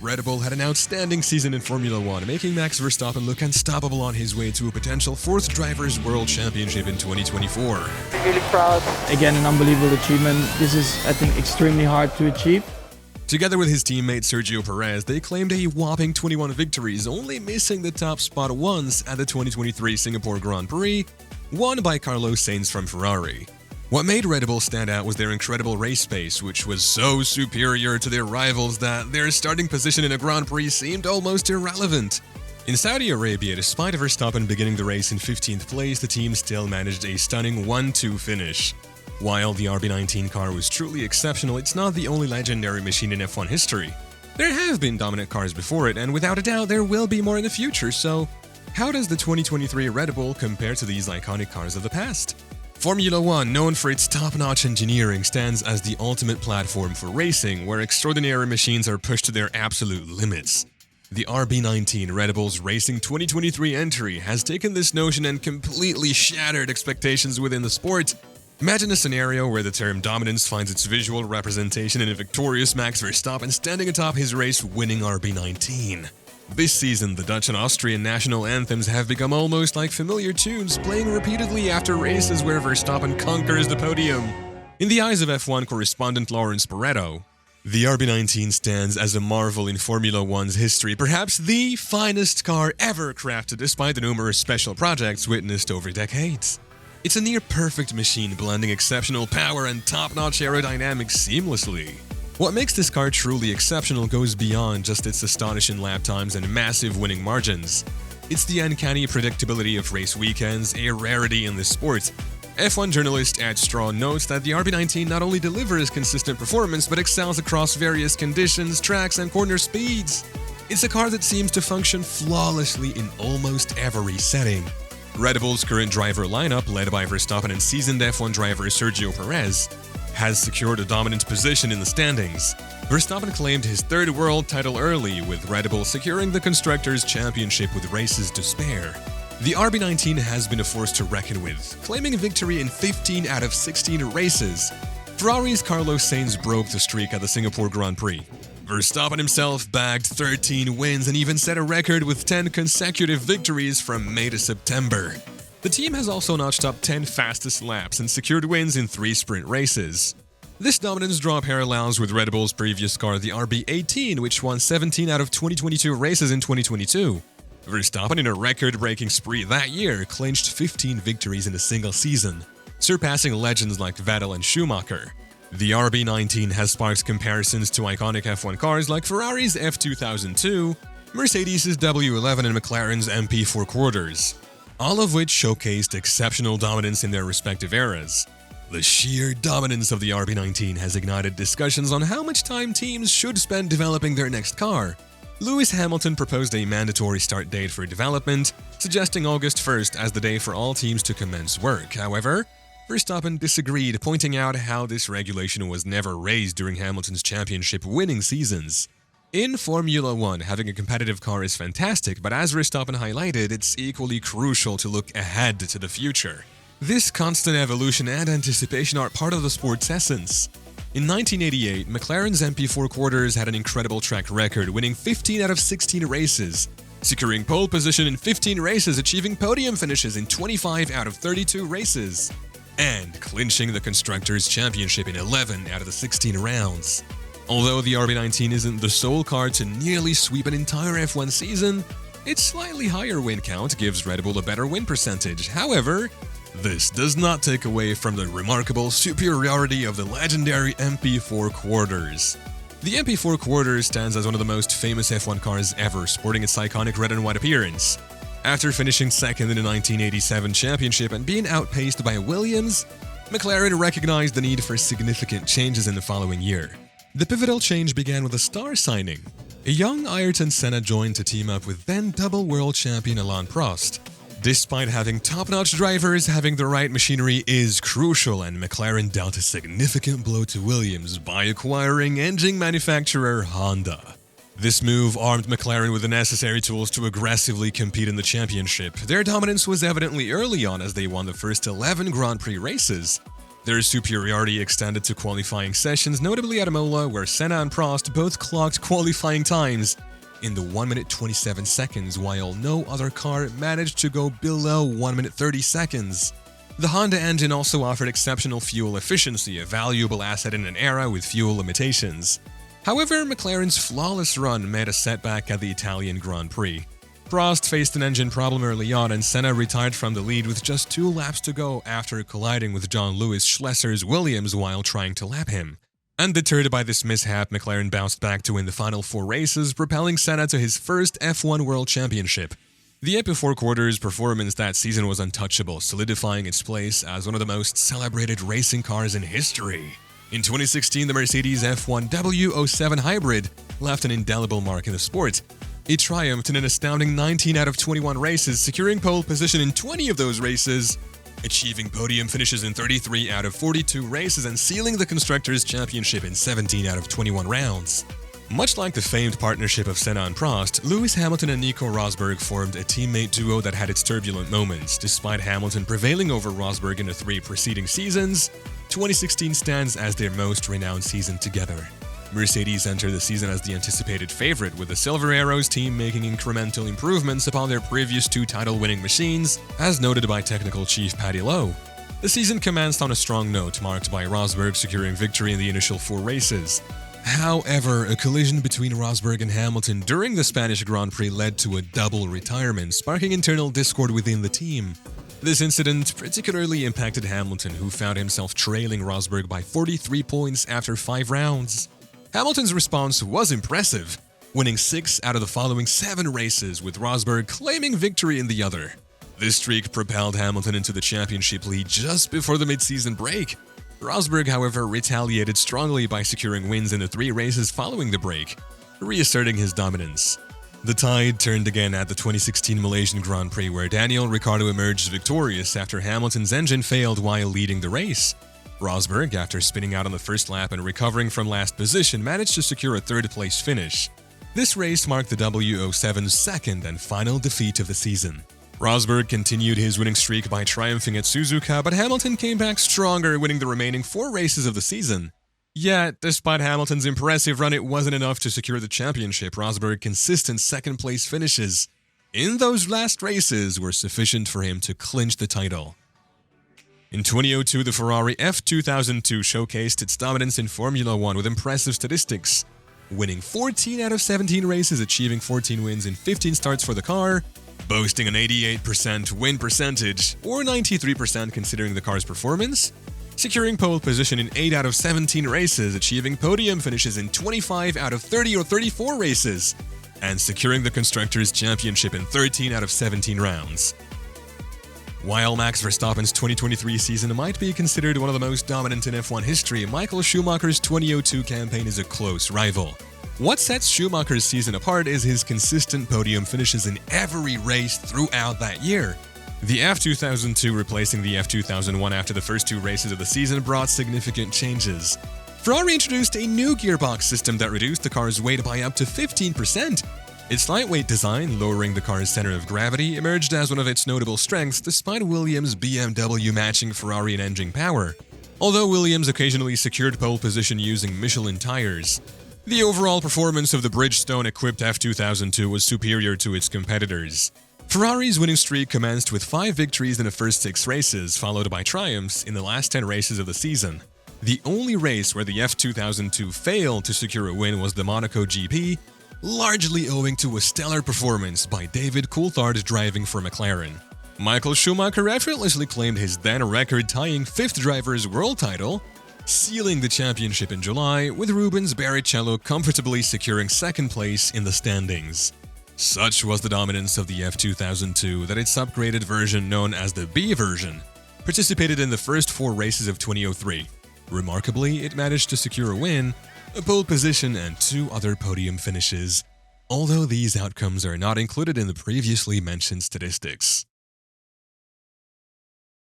Red Bull had an outstanding season in Formula 1, making Max Verstappen look unstoppable on his way to a potential 4th Drivers' World Championship in 2024. Really proud. Again, an unbelievable achievement. This is, I think, extremely hard to achieve. Together with his teammate Sergio Perez, they claimed a whopping 21 victories, only missing the top spot once at the 2023 Singapore Grand Prix, won by Carlos Sainz from Ferrari. What made Red Bull stand out was their incredible race pace, which was so superior to their rivals that their starting position in a Grand Prix seemed almost irrelevant. In Saudi Arabia, despite Verstappen beginning the race in 15th place, the team still managed a stunning 1-2 finish. While the RB19 car was truly exceptional, it's not the only legendary machine in F1 history. There have been dominant cars before it, and without a doubt there will be more in the future, so how does the 2023 Red Bull compare to these iconic cars of the past? Formula 1, known for its top-notch engineering, stands as the ultimate platform for racing, where extraordinary machines are pushed to their absolute limits. The RB19 Red Bull's Racing 2023 entry has taken this notion and completely shattered expectations within the sport. Imagine a scenario where the term dominance finds its visual representation in a victorious Max Verstappen standing atop his race-winning RB19. This season, the Dutch and Austrian national anthems have become almost like familiar tunes, playing repeatedly after races where Verstappen conquers the podium. In the eyes of F1 correspondent Lawrence Barretto, the RB19 stands as a marvel in Formula 1's history, perhaps the finest car ever crafted despite the numerous special projects witnessed over decades. It's a near-perfect machine blending exceptional power and top-notch aerodynamics seamlessly. What makes this car truly exceptional goes beyond just its astonishing lap times and massive winning margins. It's the uncanny predictability of race weekends, a rarity in this sport. F1 journalist Ed Straw notes that the RB19 not only delivers consistent performance but excels across various conditions, tracks, and corner speeds. It's a car that seems to function flawlessly in almost every setting. Red Bull's current driver lineup, led by Verstappen and seasoned F1 driver Sergio Perez, has secured a dominant position in the standings. Verstappen claimed his 3rd world title early, with Red Bull securing the Constructors' Championship with races to spare. The RB19 has been a force to reckon with, claiming a victory in 15 out of 16 races. Ferrari's Carlos Sainz broke the streak at the Singapore Grand Prix. Verstappen himself bagged 13 wins and even set a record with 10 consecutive victories from May to September. The team has also notched up 10 fastest laps and secured wins in 3 sprint races. This dominance draw parallels with Red Bull's previous car, the RB18, which won 17 out of 2022 races in 2022. Verstappen, in a record-breaking spree that year, clinched 15 victories in a single season, surpassing legends like Vettel and Schumacher. The RB19 has sparked comparisons to iconic F1 cars like Ferrari's F2002, Mercedes' W11 and McLaren's MP4 quarters, all of which showcased exceptional dominance in their respective eras. The sheer dominance of the RB19 has ignited discussions on how much time teams should spend developing their next car. Lewis Hamilton proposed a mandatory start date for development, suggesting August 1st as the day for all teams to commence work. However, Verstappen disagreed, pointing out how this regulation was never raised during Hamilton's championship-winning seasons. In Formula 1, having a competitive car is fantastic, but as Verstappen highlighted, it's equally crucial to look ahead to the future. This constant evolution and anticipation are part of the sport's essence. In 1988, McLaren's MP4 quarters had an incredible track record, winning 15 out of 16 races, securing pole position in 15 races, achieving podium finishes in 25 out of 32 races, and clinching the Constructors' Championship in 11 out of the 16 rounds. Although the RB19 isn't the sole car to nearly sweep an entire F1 season, its slightly higher win count gives Red Bull a better win percentage. However, this does not take away from the remarkable superiority of the legendary MP4 quarters. The MP4 quarters stands as one of the most famous F1 cars ever, sporting its iconic red and white appearance. After finishing second in the 1987 championship and being outpaced by Williams, McLaren recognized the need for significant changes in the following year. The pivotal change began with a star signing. A young Ayrton Senna joined to team up with then double world champion Alain Prost. Despite having top-notch drivers, having the right machinery is crucial, and McLaren dealt a significant blow to Williams by acquiring engine manufacturer Honda. This move armed McLaren with the necessary tools to aggressively compete in the championship. Their dominance was evidently early on as they won the first 11 Grand Prix races. Their superiority extended to qualifying sessions, notably at Imola, where Senna and Prost both clocked qualifying times in the 1 minute 27 seconds, while no other car managed to go below 1 minute 30 seconds. The Honda engine also offered exceptional fuel efficiency, a valuable asset in an era with fuel limitations. However, McLaren's flawless run made a setback at the Italian Grand Prix. Prost faced an engine problem early on, and Senna retired from the lead with just 2 laps to go after colliding with Jean-Louis Schlesser's Williams while trying to lap him. Undeterred by this mishap, McLaren bounced back to win the final 4 races, propelling Senna to his first F1 World Championship. The EP4 quarters performance that season was untouchable, solidifying its place as one of the most celebrated racing cars in history. In 2016, the Mercedes F1 W07 Hybrid left an indelible mark in the sport. It triumphed in an astounding 19 out of 21 races, securing pole position in 20 of those races, achieving podium finishes in 33 out of 42 races, and sealing the Constructors' Championship in 17 out of 21 rounds. Much like the famed partnership of Senna and Prost, Lewis Hamilton and Nico Rosberg formed a teammate duo that had its turbulent moments. Despite Hamilton prevailing over Rosberg in the 3 preceding seasons, 2016 stands as their most renowned season together. Mercedes entered the season as the anticipated favorite, with the Silver Arrows team making incremental improvements upon their previous 2 title-winning machines, as noted by technical chief Paddy Lowe. The season commenced on a strong note, marked by Rosberg securing victory in the initial 4 races. However, a collision between Rosberg and Hamilton during the Spanish Grand Prix led to a double retirement, sparking internal discord within the team. This incident particularly impacted Hamilton, who found himself trailing Rosberg by 43 points after 5 rounds. Hamilton's response was impressive, winning 6 out of the following 7 races, with Rosberg claiming victory in the other. This streak propelled Hamilton into the championship lead just before the mid-season break. Rosberg, however, retaliated strongly by securing wins in the 3 races following the break, reasserting his dominance. The tide turned again at the 2016 Malaysian Grand Prix, where Daniel Ricciardo emerged victorious after Hamilton's engine failed while leading the race. Rosberg, after spinning out on the first lap and recovering from last position, managed to secure a 3rd-place finish. This race marked the W07's second and final defeat of the season. Rosberg continued his winning streak by triumphing at Suzuka, but Hamilton came back stronger, winning the remaining 4 races of the season. Yet, despite Hamilton's impressive run, it wasn't enough to secure the championship. Rosberg's consistent 2nd-place finishes in those last races were sufficient for him to clinch the title. In 2002, the Ferrari F2002 showcased its dominance in Formula 1 with impressive statistics, winning 14 out of 17 races, achieving 14 wins in 15 starts for the car, boasting an 88% win percentage, or 93% considering the car's performance, securing pole position in 8 out of 17 races, achieving podium finishes in 25 out of 30 or 34 races, and securing the Constructors' Championship in 13 out of 17 rounds. While Max Verstappen's 2023 season might be considered one of the most dominant in F1 history, Michael Schumacher's 2002 campaign is a close rival. What sets Schumacher's season apart is his consistent podium finishes in every race throughout that year. The F2002 replacing the F2001 after the first 2 races of the season brought significant changes. Ferrari introduced a new gearbox system that reduced the car's weight by up to 15%. Its lightweight design, lowering the car's center of gravity, emerged as one of its notable strengths despite Williams' BMW matching Ferrari in engine power, although Williams occasionally secured pole position using Michelin tires. The overall performance of the Bridgestone-equipped F2002 was superior to its competitors. Ferrari's winning streak commenced with 5 victories in the first 6 races, followed by triumphs in the last 10 races of the season. The only race where the F2002 failed to secure a win was the Monaco GP, largely owing to a stellar performance by David Coulthard driving for McLaren. Michael Schumacher effortlessly claimed his then record-tying 5th driver's world title, sealing the championship in July, with Rubens Barrichello comfortably securing 2nd place in the standings. Such was the dominance of the F2002 that its upgraded version, known as the B version, participated in the first 4 races of 2003. Remarkably, it managed to secure a win, a pole position, and 2 other podium finishes, although these outcomes are not included in the previously mentioned statistics.